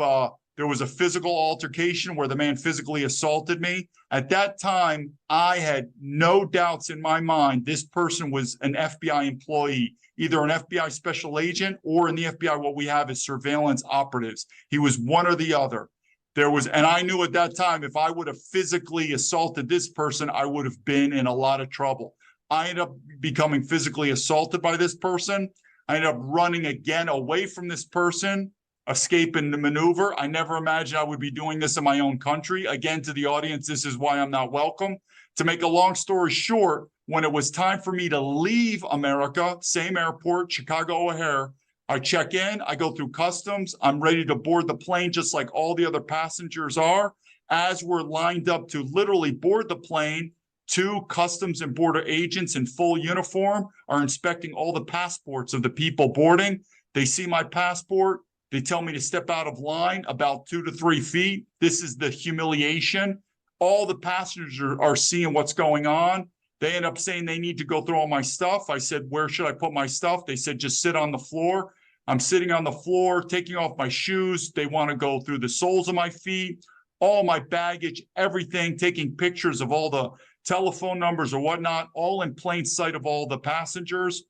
there was a physical altercation where the man physically assaulted me. At that time, I had no doubts in my mind this person was an FBI employee, either an FBI special agent or in the FBI, what we have is surveillance operatives. He was one or the other. And I knew at that time, if I would have physically assaulted this person, I would have been in a lot of trouble. I ended up becoming physically assaulted by this person. I ended up running again away from this person, escaping the maneuver. I never imagined I would be doing this in my own country. Again, to the audience, this is why I'm not welcome. To make a long story short, when it was time for me to leave America, same airport, Chicago O'Hare, I check in, I go through customs, I'm ready to board the plane just like all the other passengers are. As we're lined up to literally board the plane, 2 customs and border agents in full uniform are inspecting all the passports of the people boarding. They see my passport. They tell me to step out of line about 2 to 3 feet. This is the humiliation. All the passengers are seeing what's going on. They end up saying they need to go through all my stuff. I said, where should I put my stuff? They said, just sit on the floor. I'm sitting on the floor, taking off my shoes. They want to go through the soles of my feet, all my baggage, everything, taking pictures of all the telephone numbers or whatnot, all in plain sight of all the passengers.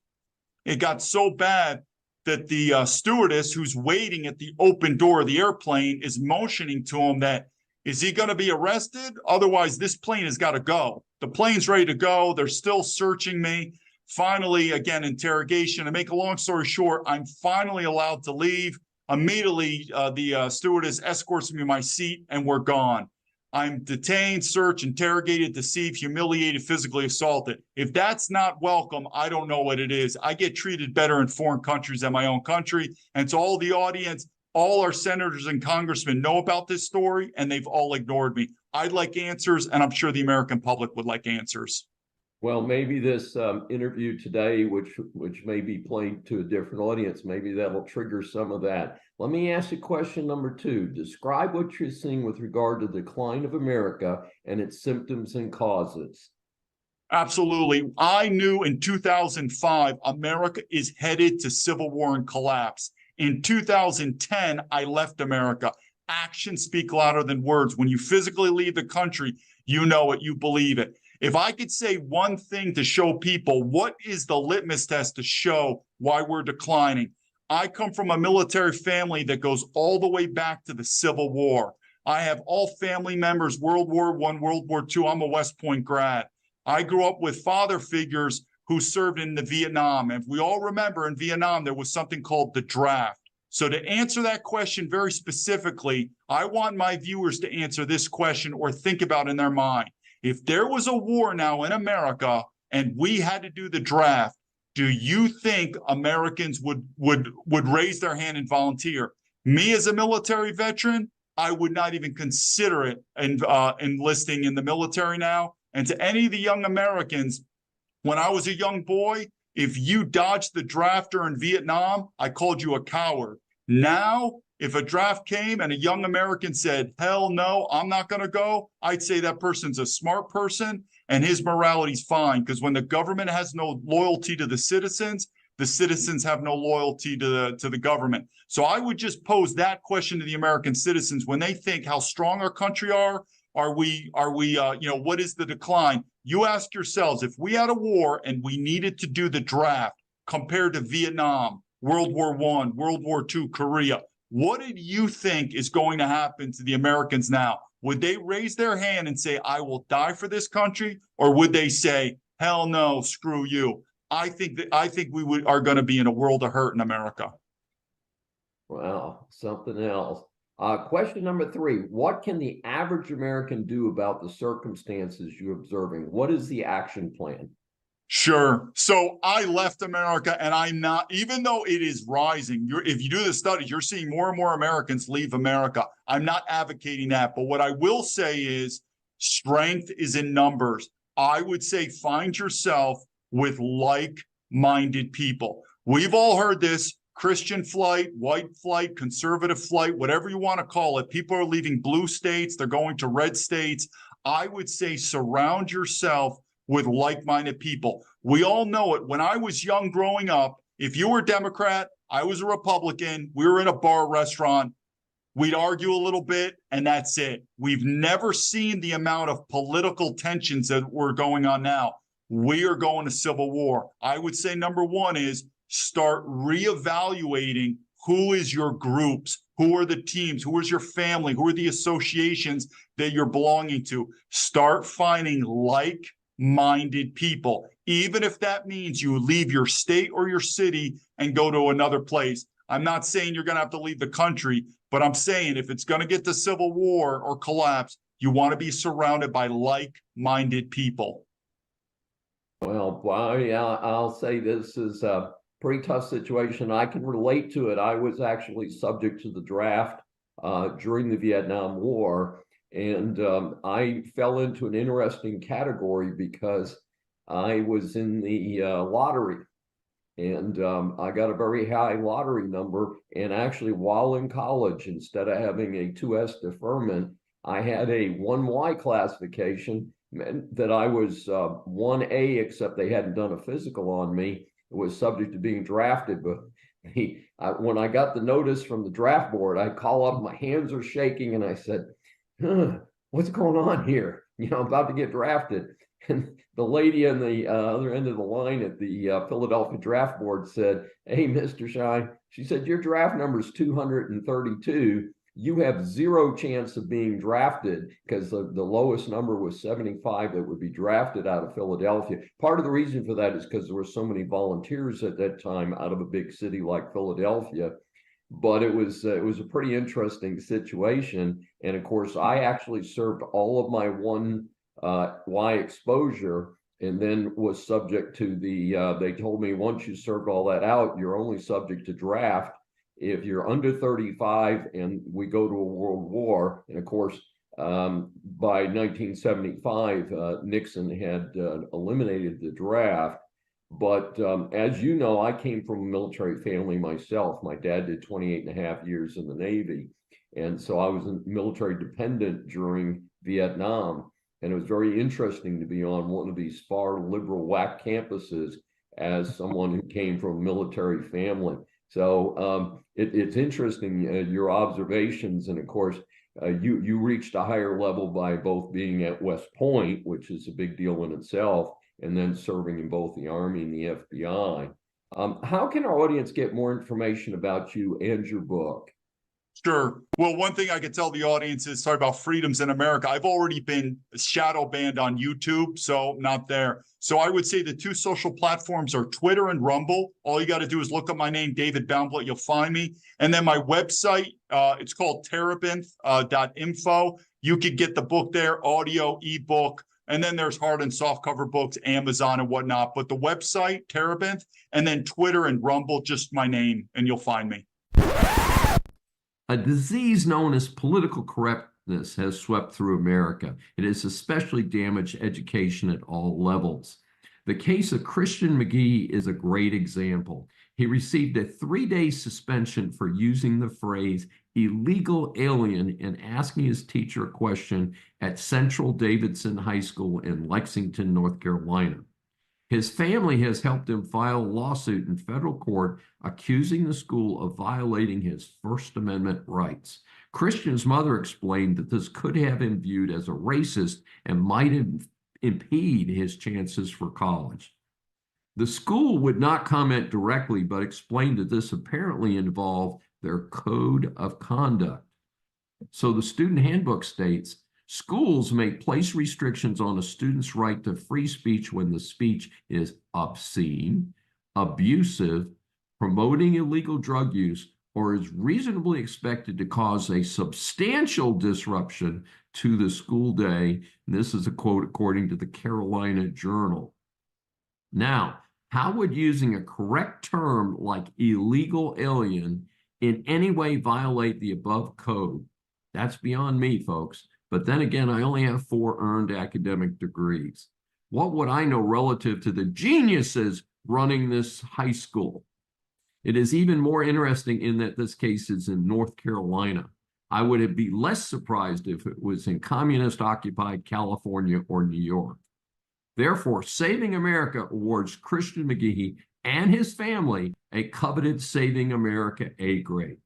It got so bad that the stewardess who's waiting at the open door of the airplane is motioning to him that, is he going to be arrested? Otherwise, this plane has got to go. The plane's ready to go. They're still searching me. Finally, again, interrogation. To make a long story short, I'm finally allowed to leave. Immediately, the stewardess escorts me to my seat, and we're gone. I'm detained, searched, interrogated, deceived, humiliated, physically assaulted. If that's not welcome, I don't know what it is. I get treated better in foreign countries than my own country. And to all the audience, all our senators and congressmen know about this story, and they've all ignored me. I'd like answers, and I'm sure the American public would like answers. Well, maybe this interview today, which may be played to a different audience, maybe that'll trigger some of that. Let me ask you question number 2. Describe what you're seeing with regard to the decline of America and its symptoms and causes. Absolutely. I knew in 2005, America is headed to civil war and collapse. In 2010, I left America. Actions speak louder than words. When you physically leave the country, you know it, you believe it. If I could say one thing to show people what is the litmus test to show why we're declining, I come from a military family that goes all the way back to the Civil War. I have all family members, World War I, World War II. I'm a West Point grad. I grew up with father figures who served in the Vietnam. And if we all remember, in Vietnam, there was something called the draft. So to answer that question very specifically, I want my viewers to answer this question or think about in their mind. If there was a war now in America and we had to do the draft, do you think Americans would raise their hand and volunteer? Me as a military veteran, I would not even consider it enlisting in the military now. And to any of the young Americans, when I was a young boy, if you dodged the draft during Vietnam, I called you a coward. Now, if a draft came and a young American said, hell no, I'm not going to go, I'd say that person's a smart person and his morality's fine. Because when the government has no loyalty to the citizens have no loyalty to the government. So I would just pose that question to the American citizens when they think how strong our country are we, what is the decline? You ask yourselves, if we had a war and we needed to do the draft compared to Vietnam, World War I, World War II, Korea, What did you think is going to happen to the Americans now? Would they raise their hand and say, I will die for this country? Or would they say, hell no, screw you? I think we are going to be in a world of hurt in America. Wow, something else. Question number 3, what can the average American do about the circumstances you're observing? What is the action plan? Sure. So I left America, and I'm not, even though it is rising, if you do the studies, you're seeing more and more Americans leave America. I'm not advocating that. But what I will say is strength is in numbers. I would say find yourself with like-minded people. We've all heard this. Christian flight, white flight, conservative flight, whatever you want to call it. People are leaving blue states. They're going to red states. I would say surround yourself with like-minded people. We all know it. When I was young growing up, if you were a Democrat, I was a Republican, we were in a bar restaurant, we'd argue a little bit, and that's it. We've never seen the amount of political tensions that were going on now. We are going to civil war. I would say number 1 is start reevaluating who is your groups, who are the teams, who is your family, who are the associations that you're belonging to. Start finding like-minded people, even if that means you leave your state or your city and go to another place. I'm not saying you're going to have to leave the country, but I'm saying if it's going to get to civil war or collapse, you want to be surrounded by like-minded people. Well, I'll say this is a pretty tough situation. I can relate to it. I was actually subject to the draft during the Vietnam War, and I fell into an interesting category because I was in the lottery, and I got a very high lottery number. And actually, while in college, instead of having a 2S deferment, I had a 1Y classification, meant that I was 1A, except they hadn't done a physical on me. It was subject to being drafted. But when I got the notice from the draft board, I call up, my hands are shaking, and I said, what's going on here? I'm about to get drafted. And the lady on the other end of the line at the Philadelphia draft board said, hey, Mr. Schein, she said, your draft number is 232. You have 0 chance of being drafted, because the lowest number was 75 that would be drafted out of Philadelphia. Part of the reason for that is because there were so many volunteers at that time out of a big city like Philadelphia. But it was a pretty interesting situation. And of course, I actually served all of my 1Y exposure, and then was subject to they told me once you served all that out, you're only subject to draft if you're under 35 and we go to a world war. And of course, by 1975, Nixon had eliminated the draft. But as you know, I came from a military family myself. My dad did 28.5 years in the Navy. And so I was military dependent during Vietnam. And it was very interesting to be on one of these far liberal whack campuses as someone who came from a military family. So it's interesting, your observations. And of course, you reached a higher level by both being at West Point, which is a big deal in itself, and then serving in both the Army and the FBI. How can our audience get more information about you and your book? Sure. Well, one thing I could tell the audience is, sorry about freedoms in America. I've already been shadow banned on YouTube, so not there. So I would say the 2 social platforms are Twitter and Rumble. All you got to do is look up my name, David Baumblett. You'll find me. And then my website, it's called terebinth.info. You could get the book there, audio, ebook. And then there's hard and soft cover books, Amazon and whatnot. But the website, Terebinth, and then Twitter and Rumble, just my name, and you'll find me. A disease known as political correctness has swept through America. It has especially damaged education at all levels. The case of Christian McGee is a great example. He received a 3-day suspension for using the phrase illegal alien in asking his teacher a question at Central Davidson High School in Lexington, North Carolina. His family has helped him file a lawsuit in federal court accusing the school of violating his First Amendment rights. Christian's mother explained that this could have him viewed as a racist and might impede his chances for college. The school would not comment directly, but explained that this apparently involved their code of conduct. So the student handbook states, schools may place restrictions on a student's right to free speech when the speech is obscene, abusive, promoting illegal drug use, or is reasonably expected to cause a substantial disruption to the school day. And this is a quote according to the Carolina Journal. Now, how would using a correct term like illegal alien in any way violate the above code? That's beyond me, folks. But then again, I only have 4 earned academic degrees. What would I know relative to the geniuses running this high school? It is even more interesting in that this case is in North Carolina. I would be less surprised if it was in communist-occupied California or New York. Therefore, Saving America awards Christian McGee and his family a coveted Saving America A grade.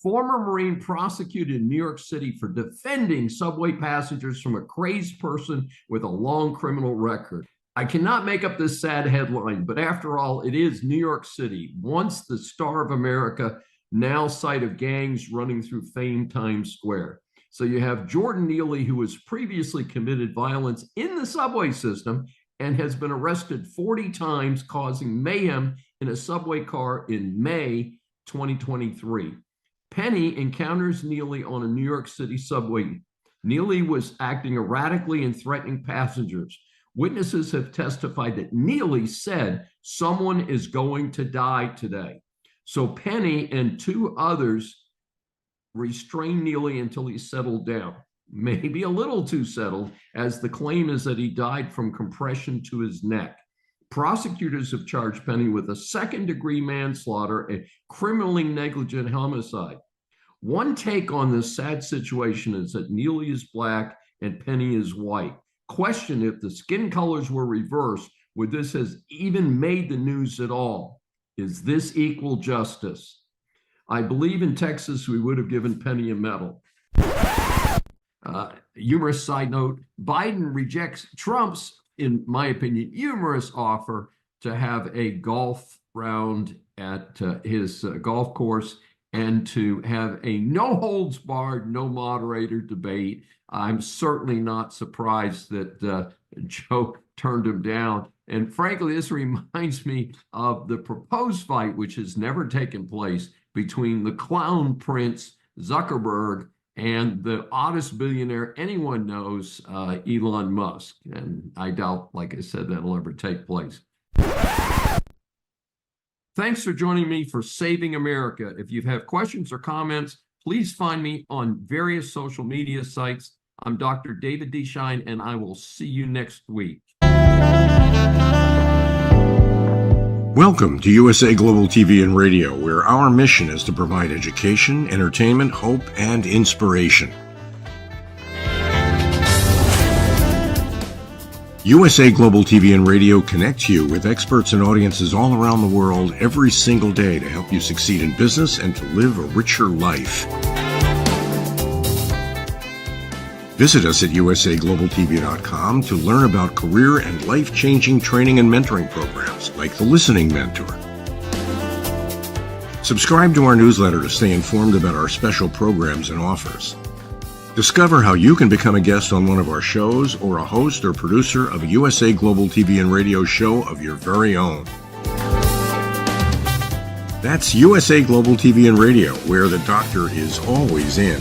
Former Marine prosecuted in New York City for defending subway passengers from a crazed person with a long criminal record. I cannot make up this sad headline, but after all, it is New York City, once the star of America, now site of gangs running through famed Times Square. So you have Jordan Neely, who has previously committed violence in the subway system and has been arrested 40 times, causing mayhem in a subway car in May 2023. Penny encounters Neely on a New York City subway. Neely was acting erratically and threatening passengers. Witnesses have testified that Neely said, "Someone is going to die today." So Penny and 2 others restrained Neely until he settled down, maybe a little too settled, as the claim is that he died from compression to his neck. Prosecutors have charged Penny with a second-degree manslaughter, a criminally negligent homicide. One take on this sad situation is that Neely is black and Penny is white. Question if the skin colors were reversed, would this have even made the news at all? Is this equal justice? I believe in Texas we would have given Penny a medal. Humorous side note, Biden rejects Trump's, in my opinion, humorous offer to have a golf round at his golf course and to have a no holds barred, no moderator debate. I'm certainly not surprised that Joe turned him down. And frankly, this reminds me of the proposed fight, which has never taken place, between the clown prince Zuckerberg and the oddest billionaire anyone knows, Elon Musk. And I doubt, like I said, that'll ever take place. Thanks for joining me for Saving America. If you have questions or comments, please find me on various social media sites. I'm Dr. David D Schneiders, and I will see you next week. Welcome to USA Global TV and Radio, where our mission is to provide education, entertainment, hope, and inspiration. USA Global TV and Radio connects you with experts and audiences all around the world every single day to help you succeed in business and to live a richer life. Visit us at usaglobaltv.com to learn about career and life-changing training and mentoring programs like the Listening Mentor. Subscribe to our newsletter to stay informed about our special programs and offers. Discover how you can become a guest on one of our shows or a host or producer of a USA Global TV and Radio show of your very own. That's USA Global TV and Radio, where the doctor is always in.